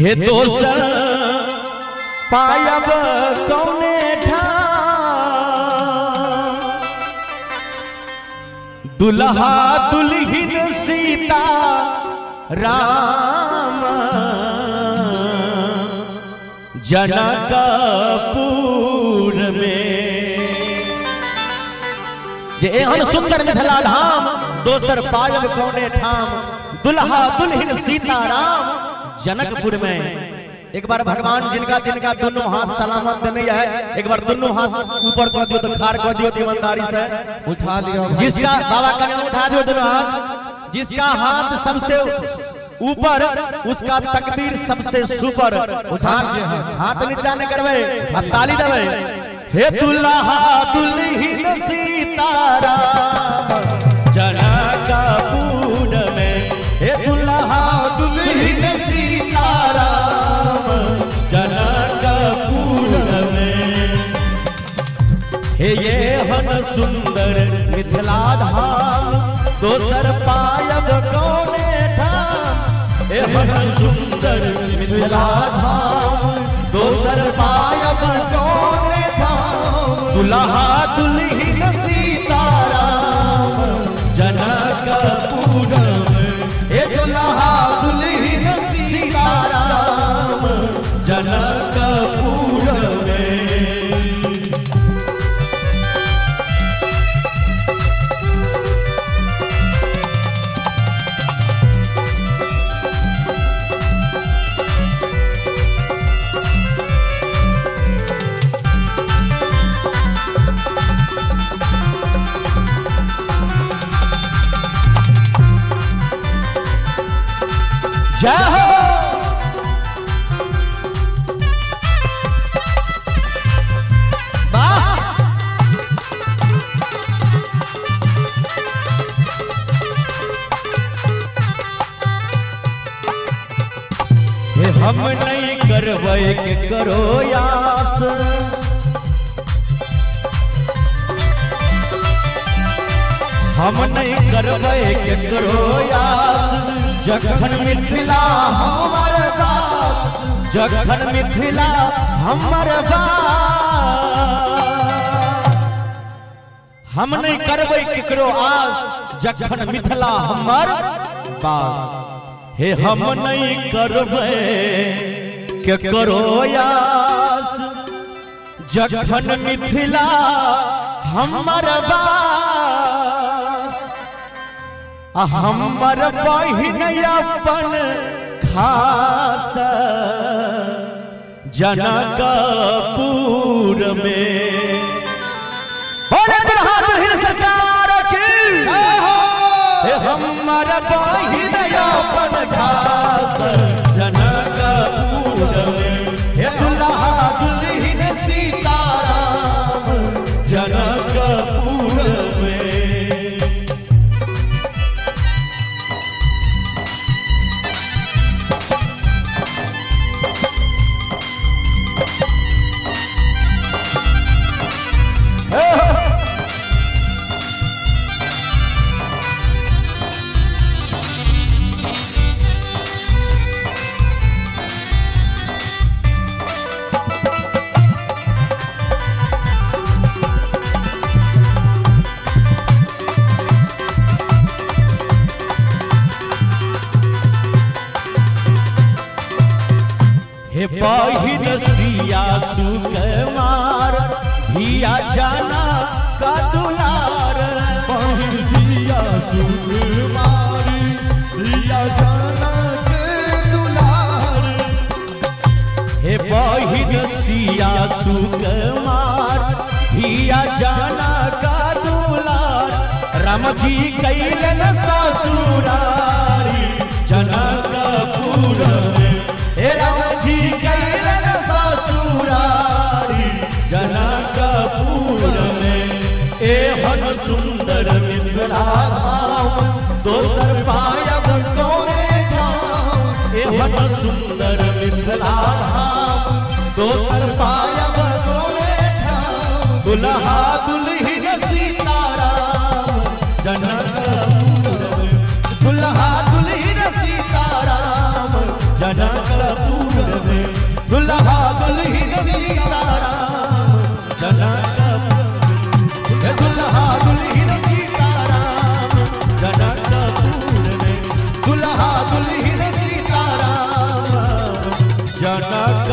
हे दोसर पायब कौने ठाम दुल्हा दुल्हिन सीता राम जनकपुर में जे एहन सुंदर मिथिला धाम दोसर पायब कौने ठाम दुल्हा दुल्हिन सीता राम जनकपुर में। एक बार भगवान जिनका जिनका दोनों हाथ सलामत देने है एक बार दोनों हाथ ऊपर कर दियो तो खाड़ कर दियो ईमानदारी से उठा दियो जिसका बाबा का उठा दियो दोनों हाथ जिसका हाथ सबसे ऊपर उसका तकदीर सबसे सुपर। उठा हाथ नीचा नहीं करवे ताली देवे। हे दुल्हा दुल्हिन सीताराम जनकपुर में हे दुल्हा दुल्हिन सीताराम जनकपुर में। हे ये हन सुंदर मिथिला धाम दोसर पायब कौने ठाम हे हन सुंदर मिथिला धाम दोसर पायब कौने ठाम दुल्हा दुल्हिन सीताराम जनकपुर में। हे दुल्हा दुल्हिन सीताराम जनकपुर में। जय हो हम नहीं करवे के करो यास हम नहीं करवे के करो यास जखन मिथिला हमर दास जखन मिथिला हमर दास हम नहीं करबै केकरो आस जखन मिथिला हमर दास। हे हम नहीं करबै केकरो आस जखन मिथिला हमर दास हमर बहिन अपन खास जनकपुर में। बोले दुल्हा दुल्हिन सरकार की हमर बहिन अपन खास जनकपुर में। हे दुल्हा दुल्हिन सीताराम जनकपुर में। हे बहिन सिया सुकुमार धिया जाना का दुलार बहिन सिया सुकुमार धिया जाना के दुलार। हे बहिन सिया सुकुमार धिया जाना का दुलार राम जी कैलन ससुरारी जनकपुर में। हे राम जी कैलन ससुरारी जनकपुर में। एहन सुंदर मिथिला धाम दोसर पायब कौने ठाम एहन सुंदर मिथिला धाम दोसर पायब कौने ठाम दुल्हा दुल्हिन सीताराम जनकपुर में। दुल्हा दुल्हिन सीताराम जनकपुर दुल्हा दुल्हन सीताराम जनकपुर में दुल्हा दुल्हन सीताराम जनकपुर में दुल्हा दुल्हन सीताराम जनक